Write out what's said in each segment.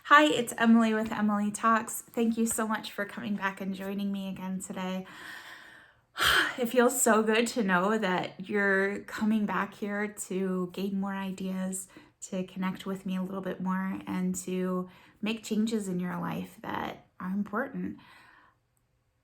Hi, it's Emily with Emily Talks. Thank you so much for coming back and joining me again today. It feels so good to know that you're coming back here to gain more ideas, to connect with me a little bit more, and to make changes in your life that are important.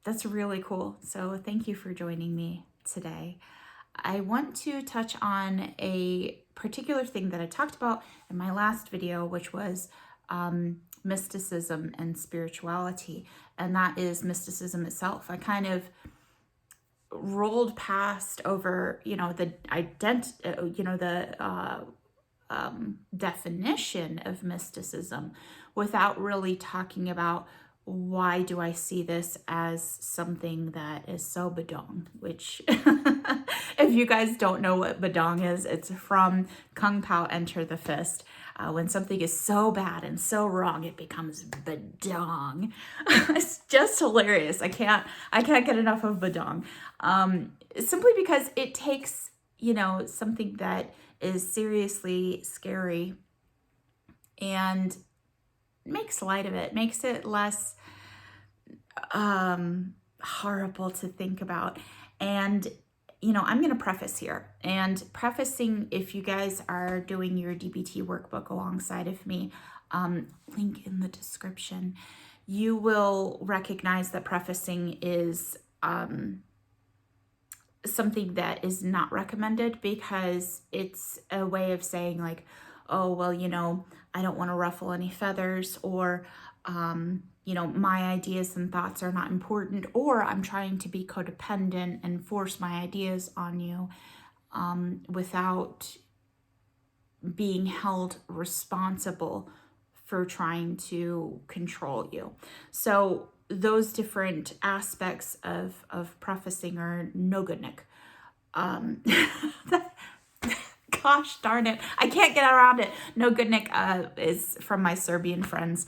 That's really cool. So thank you for joining me today. I want to touch on a particular thing that I talked about in my last video, which was mysticism and spirituality, and that is mysticism itself. I kind of rolled past over, the definition of mysticism without really talking about why do I see this as something that is so badong, which if you guys don't know what badong is, it's from Kung Pow, Enter the Fist. When something is so bad and so wrong, it becomes badong. It's just hilarious. I can't get enough of badong. Simply because it takes, something that is seriously scary and makes light of it, makes it less horrible to think about. And I'm going to preface here, and prefacing, if you guys are doing your DBT workbook alongside of me, link in the description, you will recognize that prefacing is something that is not recommended, because it's a way of saying like, oh, well, I don't want to ruffle any feathers, or, my ideas and thoughts are not important, or I'm trying to be codependent and force my ideas on you without being held responsible for trying to control you. So those different aspects of prefacing are no good, Nick. Gosh darn it, I can't get around it. No good, Nick is from my Serbian friends.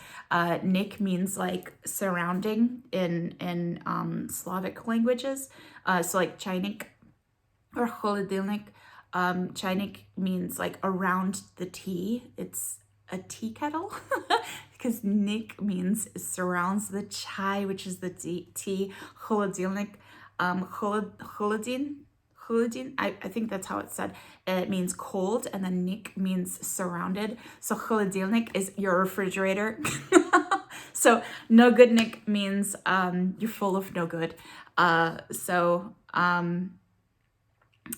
Nick means like surrounding in Slavic languages. So like chajnik or holodilnik. Chajnik means like around the tea. It's a tea kettle because Nick means surrounds the chai, which is the tea. Holodilnik, holodin. I think that's how it's said. It means cold, and then nik means surrounded. So холодильник is your refrigerator. So no good Nick means you're full of no good. And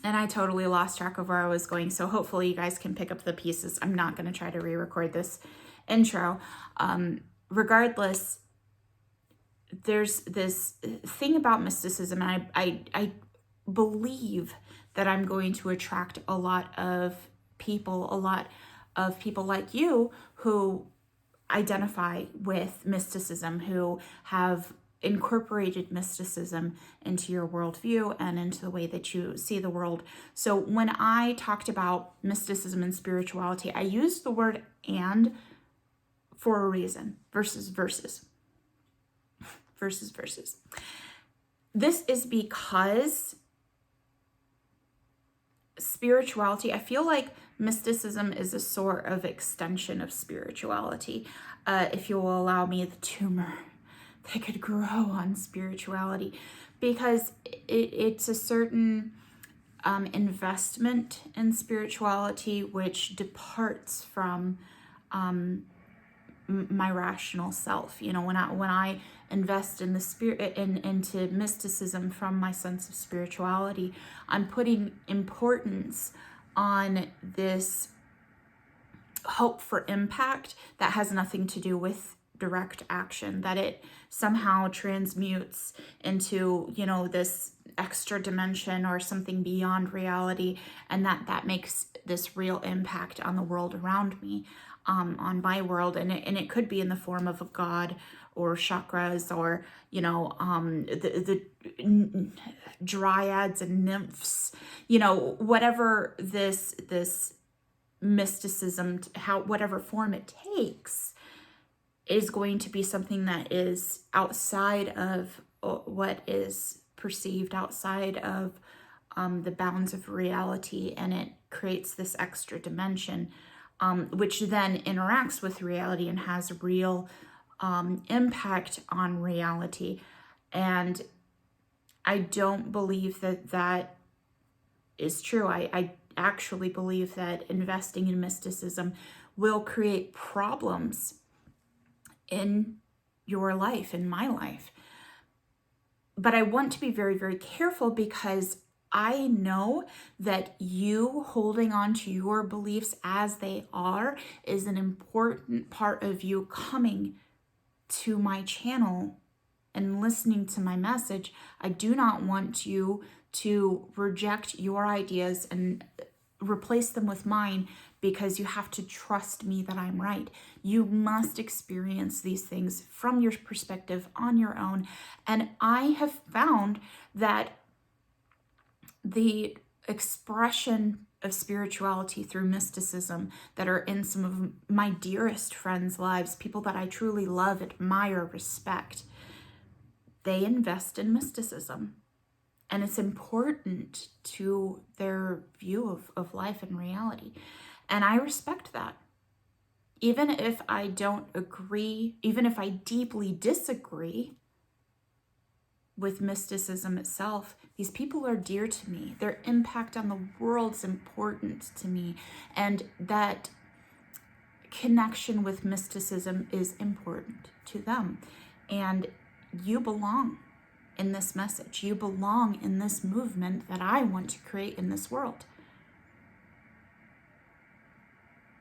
I totally lost track of where I was going. So hopefully you guys can pick up the pieces. I'm not going to try to re-record this intro. Regardless, there's this thing about mysticism, and I believe that I'm going to attract a lot of people like you who identify with mysticism, who have incorporated mysticism into your worldview and into the way that you see the world. So when I talked about mysticism and spirituality, I used the word "and" for a reason. Versus. This is because spirituality, I feel like mysticism is a sort of extension of spirituality. If you will allow me, the tumor that could grow on spirituality, because it's a certain investment in spirituality which departs from my rational self. When I invest in the spirit into mysticism from my sense of spirituality, I'm putting importance on this hope for impact that has nothing to do with direct action, that it somehow transmutes into this extra dimension or something beyond reality, and that makes this real impact on the world around me, on my world. And it could be in the form of a god, or chakras, or the dryads and nymphs, whatever this mysticism, whatever form it takes, is going to be something that is outside of what is perceived, outside of the bounds of reality, and it creates this extra dimension which then interacts with reality and has real impact on reality. And I don't believe that that is true. I actually believe that investing in mysticism will create problems in your life, in my life. But I want to be very, very careful, because I know that you holding on to your beliefs as they are is an important part of you coming to my channel and listening to my message. I do not want you to reject your ideas and replace them with mine because you have to trust me that I'm right. You must experience these things from your perspective on your own. And I have found that the expression of spirituality through mysticism that are in some of my dearest friends' lives, people that I truly love, admire, respect, they invest in mysticism. And it's important to their view of life and reality. And I respect that. Even if I don't agree, even if I deeply disagree with mysticism itself, these people are dear to me. Their impact on the world's important to me. And that connection with mysticism is important to them. And you belong in this message. You belong in this movement that I want to create in this world.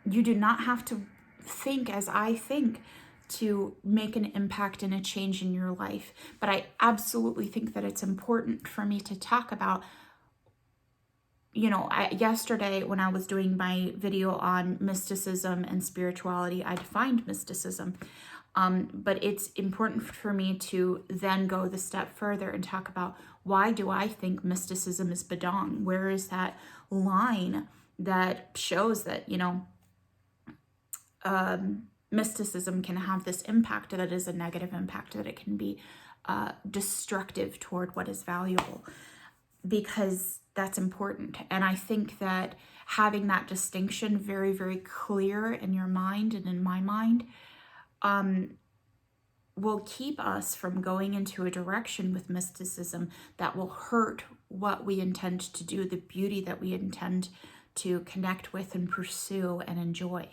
You do not have to think as I think to make an impact and a change in your life. But I absolutely think that it's important for me to talk about, yesterday when I was doing my video on mysticism and spirituality, I defined mysticism. But it's important for me to then go the step further and talk about, why do I think mysticism is badong? Where is that line that shows that, mysticism can have this impact that is a negative impact, that it can be destructive toward what is valuable, because that's important. And I think that having that distinction very, very clear in your mind and in my mind will keep us from going into a direction with mysticism that will hurt what we intend to do, the beauty that we intend to connect with and pursue and enjoy.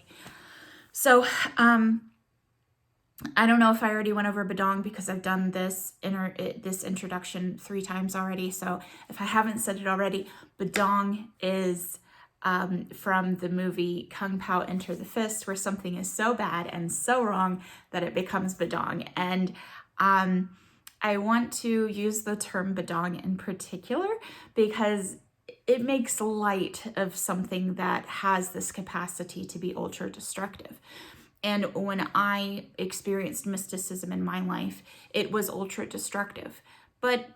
So I don't know if I already went over badong, because I've done this introduction 3 times already. So if I haven't said it already, badong is from the movie Kung Pow, Enter the Fist, where something is so bad and so wrong that it becomes badong. And I want to use the term badong in particular because it makes light of something that has this capacity to be ultra destructive. And when I experienced mysticism in my life, it was ultra destructive. But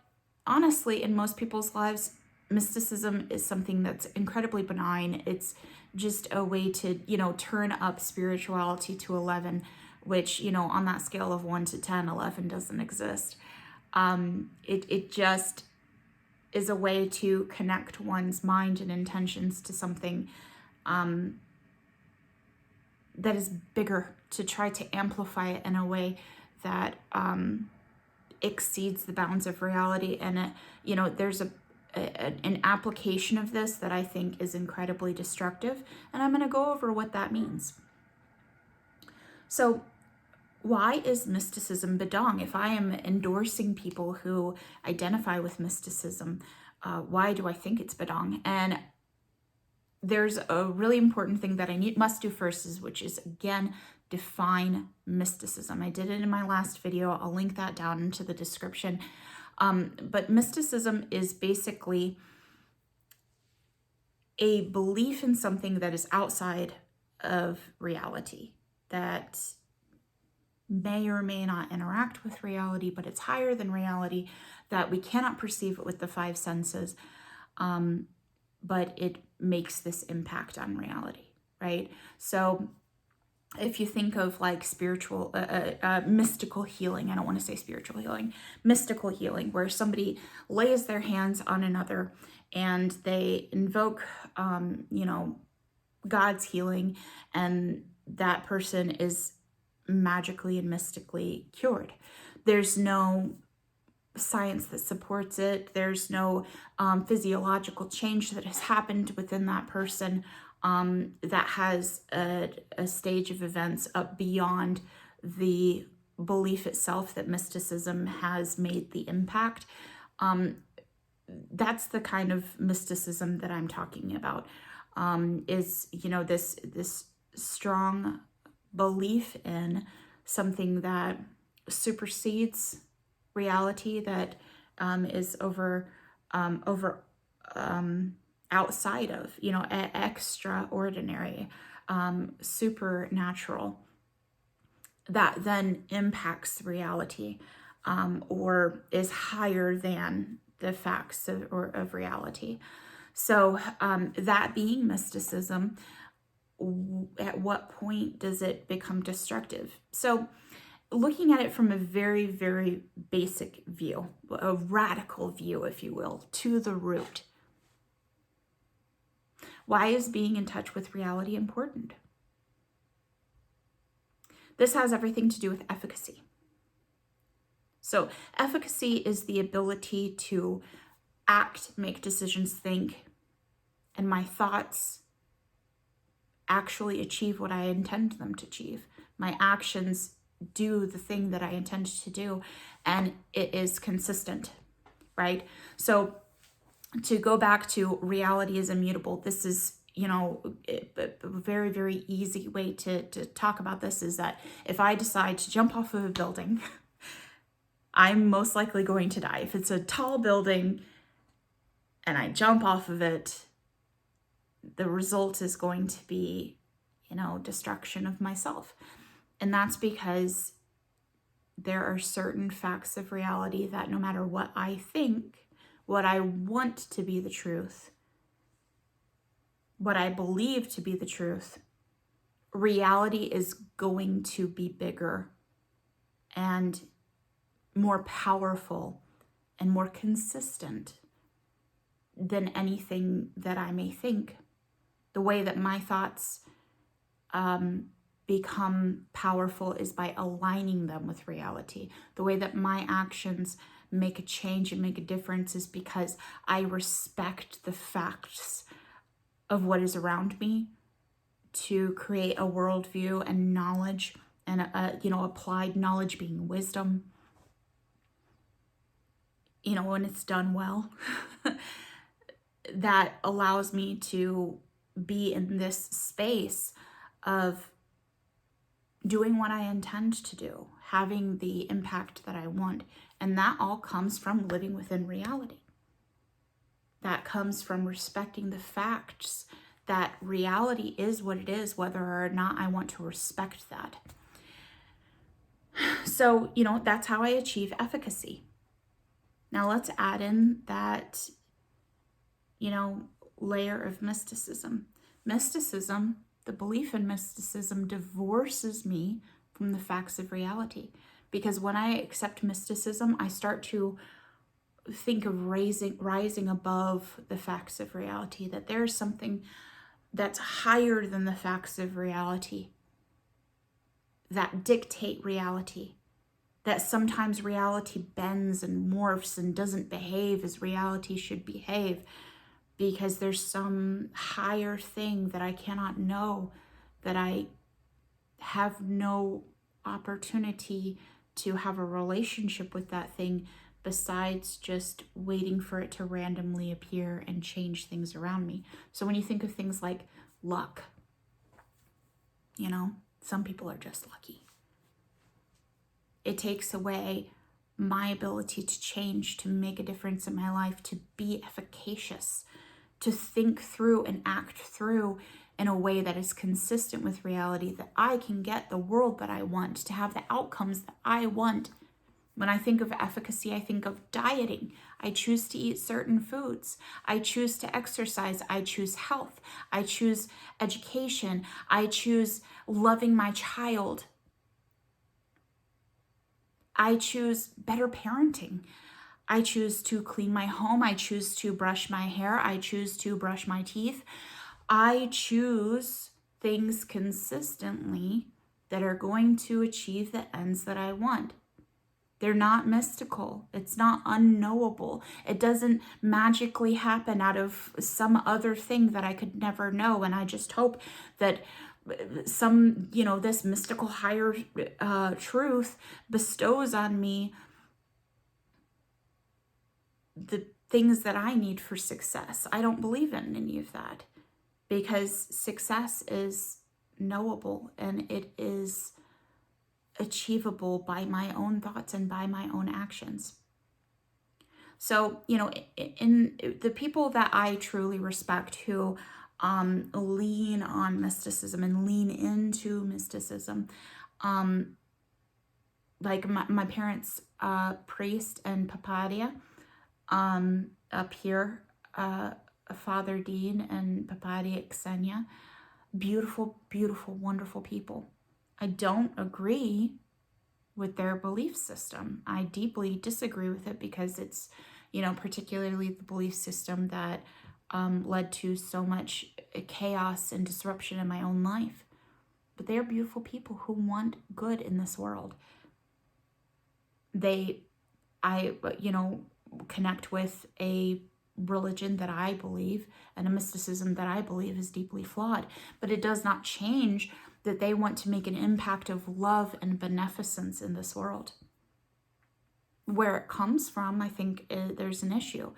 honestly, in most people's lives, mysticism is something that's incredibly benign. It's just a way to, turn up spirituality to 11, which, on that scale of 1 to 10, 11 doesn't exist. It just is a way to connect one's mind and intentions to something that is bigger, to try to amplify it in a way that exceeds the bounds of reality. And there's an application of this that I think is incredibly destructive, and I'm going to go over what that means. So why is mysticism badong? If I am endorsing people who identify with mysticism, why do I think it's badong? And there's a really important thing that I must do first, which is, again, define mysticism. I did it in my last video. I'll link that down into the description. But mysticism is basically a belief in something that is outside of reality, that may or may not interact with reality, but it's higher than reality, that we cannot perceive it with the 5 senses, but it makes this impact on reality, right? So if you think of like spiritual, mystical healing, I don't want to say spiritual healing, mystical healing, where somebody lays their hands on another and they invoke, God's healing, and that person is magically and mystically cured. There's no science that supports it. There's no physiological change that has happened within that person that has a stage of events up beyond the belief itself that mysticism has made the impact. That's the kind of mysticism that I'm talking about. Is, you know, this strong belief in something that supersedes reality, that is over outside of, you know, extraordinary, supernatural, that then impacts reality, or is higher than the facts of reality. So that being mysticism, at what point does it become destructive? So looking at it from a very, very basic view, a radical view, if you will, to the root. Why is being in touch with reality important? This has everything to do with efficacy. So efficacy is the ability to act, make decisions, think, and my thoughts actually achieve what I intend them to achieve. My actions do the thing that I intend to do, and it is consistent, right? So to go back to reality is immutable, this is, you know, a very, very easy way to talk about this is that if I decide to jump off of a building, I'm most likely going to die. If it's a tall building and I jump off of it, the result is going to be, you know, destruction of myself. And that's because there are certain facts of reality that no matter what I think, what I want to be the truth, what I believe to be the truth, reality is going to be bigger and more powerful and more consistent than anything that I may think. The way that my thoughts become powerful is by aligning them with reality. The way that my actions make a change and make a difference is because I respect the facts of what is around me to create a worldview and knowledge, and applied knowledge being wisdom, you know, when it's done well, that allows me to be in this space of doing what I intend to do, having the impact that I want. And that all comes from living within reality. That comes from respecting the facts that reality is what it is, whether or not I want to respect that. So, you know, that's how I achieve efficacy. Now let's add in that, you know, layer of mysticism. Mysticism, the belief in mysticism, divorces me from the facts of reality. Because when I accept mysticism, I start to think of rising above the facts of reality, that there's something that's higher than the facts of reality, that dictate reality, that sometimes reality bends and morphs and doesn't behave as reality should behave, because there's some higher thing that I cannot know, that I have no opportunity to have a relationship with that thing besides just waiting for it to randomly appear and change things around me. So when you think of things like luck, you know, some people are just lucky. It takes away my ability to change, to make a difference in my life, to be efficacious, to think through and act through in a way that is consistent with reality, that I can get the world that I want, to have the outcomes that I want. When I think of efficacy, I think of dieting. I choose to eat certain foods. I choose to exercise. I choose health. I choose education. I choose loving my child. I choose better parenting. I choose to clean my home. I choose to brush my hair. I choose to brush my teeth. I choose things consistently that are going to achieve the ends that I want. They're not mystical. It's not unknowable. It doesn't magically happen out of some other thing that I could never know. And I just hope that some, this mystical higher truth bestows on me the things that I need for success. I don't believe in any of that, because success is knowable and it is achievable by my own thoughts and by my own actions. So, in the people that I truly respect who lean on mysticism and lean into mysticism, like my parents, priest and Papadia, up here, Father Dean and Papadia Ksenia, beautiful, beautiful, wonderful people. I don't agree with their belief system. I deeply disagree with it because it's, particularly the belief system that led to so much chaos and disruption in my own life. But they are beautiful people who want good in this world. I connect with a religion that I believe and a mysticism that I believe is deeply flawed. But it does not change that they want to make an impact of love and beneficence in this world. Where it comes from, I think there's an issue.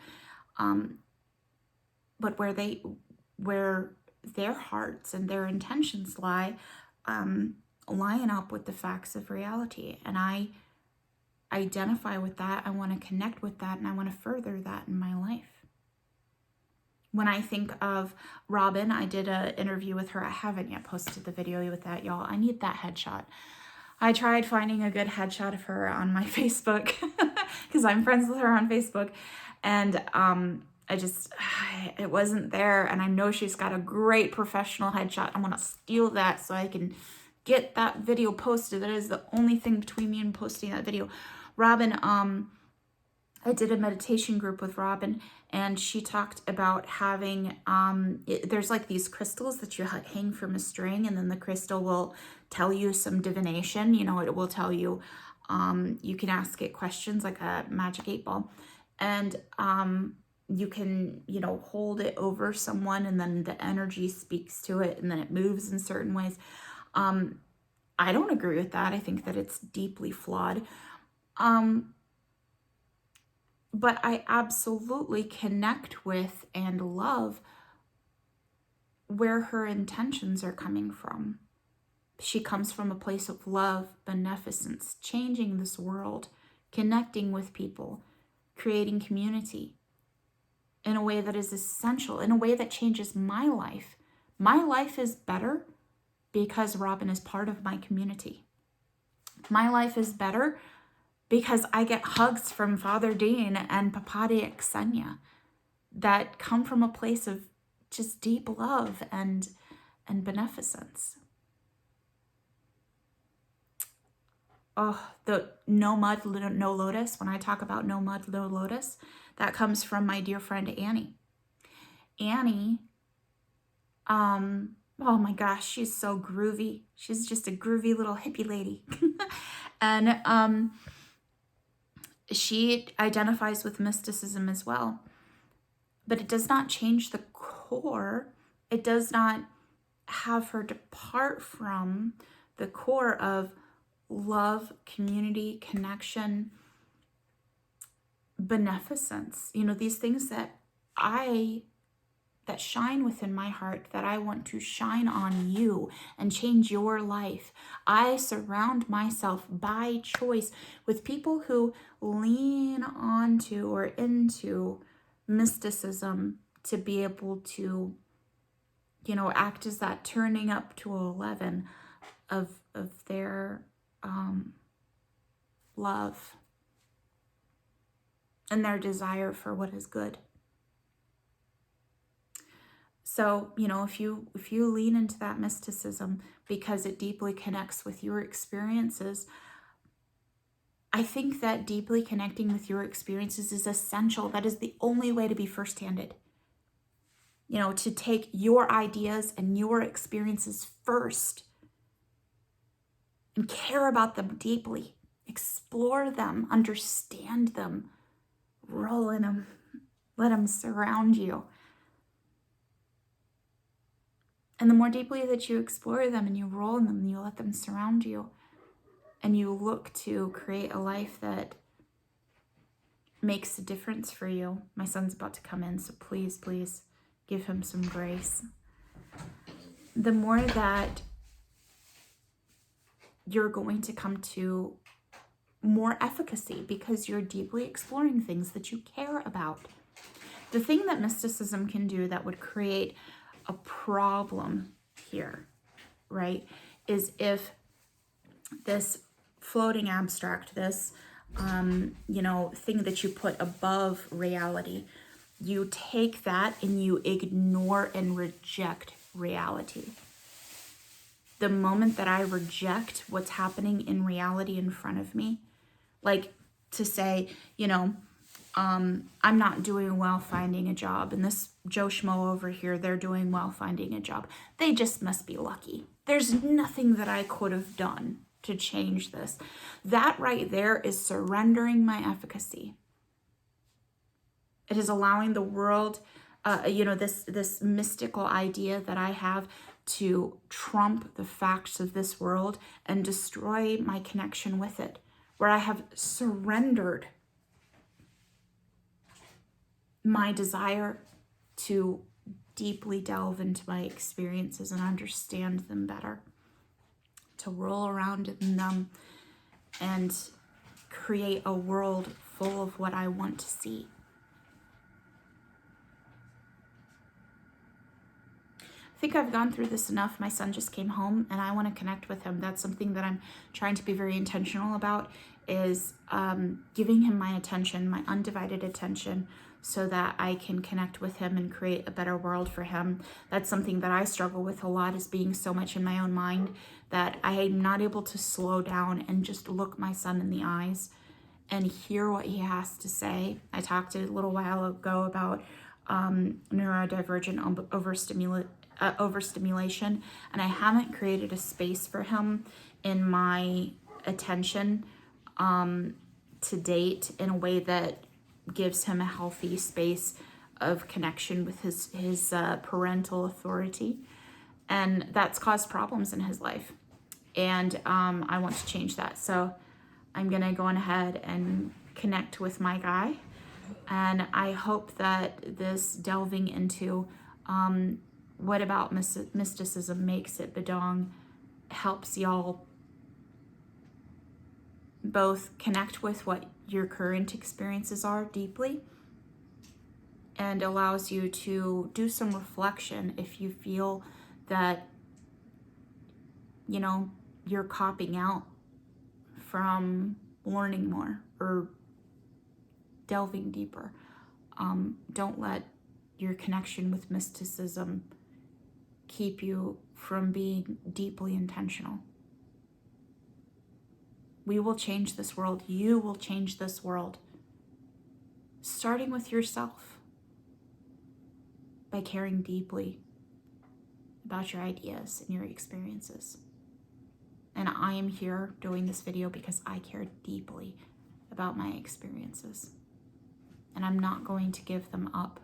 But where their hearts and their intentions lie, line up with the facts of reality. And I identify with that. I want to connect with that, and I want to further that in my life. When I think of Robin, I did an interview with her. I haven't yet posted the video with that, y'all. I need that headshot. I tried finding a good headshot of her on my Facebook because I'm friends with her on Facebook. And it wasn't there. And I know she's got a great professional headshot. I'm going to steal that so I can get that video posted. That is the only thing between me and posting that video. Robin, I did a meditation group with Robin, and she talked about having, there's like these crystals that you hang from a string, and then the crystal will tell you some divination. It will tell you, you can ask it questions like a magic 8-ball, and you can, hold it over someone, and then the energy speaks to it, and then it moves in certain ways. I don't agree with that. I think that it's deeply flawed. But I absolutely connect with and love where her intentions are coming from. She comes from a place of love, beneficence, changing this world, connecting with people, creating community in a way that is essential, in a way that changes my life. My life is better because Robin is part of my community. My life is better because I get hugs from Father Dean and Papadia Ksenia that come from a place of just deep love and beneficence. Oh, the no mud, no lotus. When I talk about no mud, no lotus, that comes from my dear friend Annie. Annie, oh my gosh, she's so groovy. She's just a groovy little hippie lady. And she identifies with mysticism as well. But it does not change the core. It does not have her depart from the core of love, community, connection, beneficence. These things that shine within my heart, that I want to shine on you and change your life. I surround myself by choice with people who lean onto or into mysticism to be able to, act as that turning up to 11 of their love and their desire for what is good. So, if you lean into that mysticism because it deeply connects with your experiences, I think that deeply connecting with your experiences is essential. That is the only way to be first-handed. to take your ideas and your experiences first and care about them deeply, explore them, understand them, roll in them, let them surround you. And the more deeply that you explore them and you roll in them and you let them surround you and you look to create a life that makes a difference for you. My son's about to come in, so please, please give him some grace. The more that you're going to come to more efficacy because you're deeply exploring things that you care about. The thing that mysticism can do that would create a problem here, right, is if this floating abstract, this, thing that you put above reality, you take that and you ignore and reject reality. The moment that I reject what's happening in reality in front of me, like to say, I'm not doing well finding a job, and this Joe Schmo over here, they're doing well finding a job. They just must be lucky. There's nothing that I could have done to change this. That right there is surrendering my efficacy. It is allowing the world, this mystical idea that I have to trump the facts of this world and destroy my connection with it, where I have surrendered my desire to deeply delve into my experiences and understand them better, to roll around in them and create a world full of what I want to see. I think I've gone through this enough. My son just came home and I want to connect with him. That's something that I'm trying to be very intentional about, is giving him my attention, my undivided attention, so that I can connect with him and create a better world for him. That's something that I struggle with a lot, is being so much in my own mind that I am not able to slow down and just look my son in the eyes and hear what he has to say. I talked a little while ago about neurodivergent overstimulation, and I haven't created a space for him in my attention to date in a way that gives him a healthy space of connection with his parental authority, and that's caused problems in his life, and I want to change that. So I'm gonna go on ahead and connect with my guy, and I hope that this delving into what about mysticism makes it Badong helps y'all both connect with what your current experiences are deeply, and allows you to do some reflection if you feel that, you're copping out from learning more or delving deeper. Don't let your connection with mysticism keep you from being deeply intentional. We will change this world. You will change this world, starting with yourself, by caring deeply about your ideas and your experiences. And I am here doing this video because I care deeply about my experiences. And I'm not going to give them up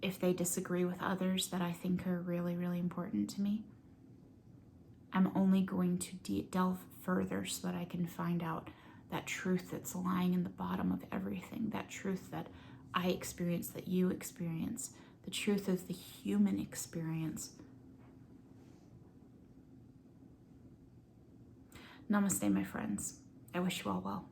if they disagree with others that I think are really, really important to me. I'm only going to delve further so that I can find out that truth that's lying in the bottom of everything, that truth that I experience, that you experience, the truth of the human experience. Namaste, my friends. I wish you all well.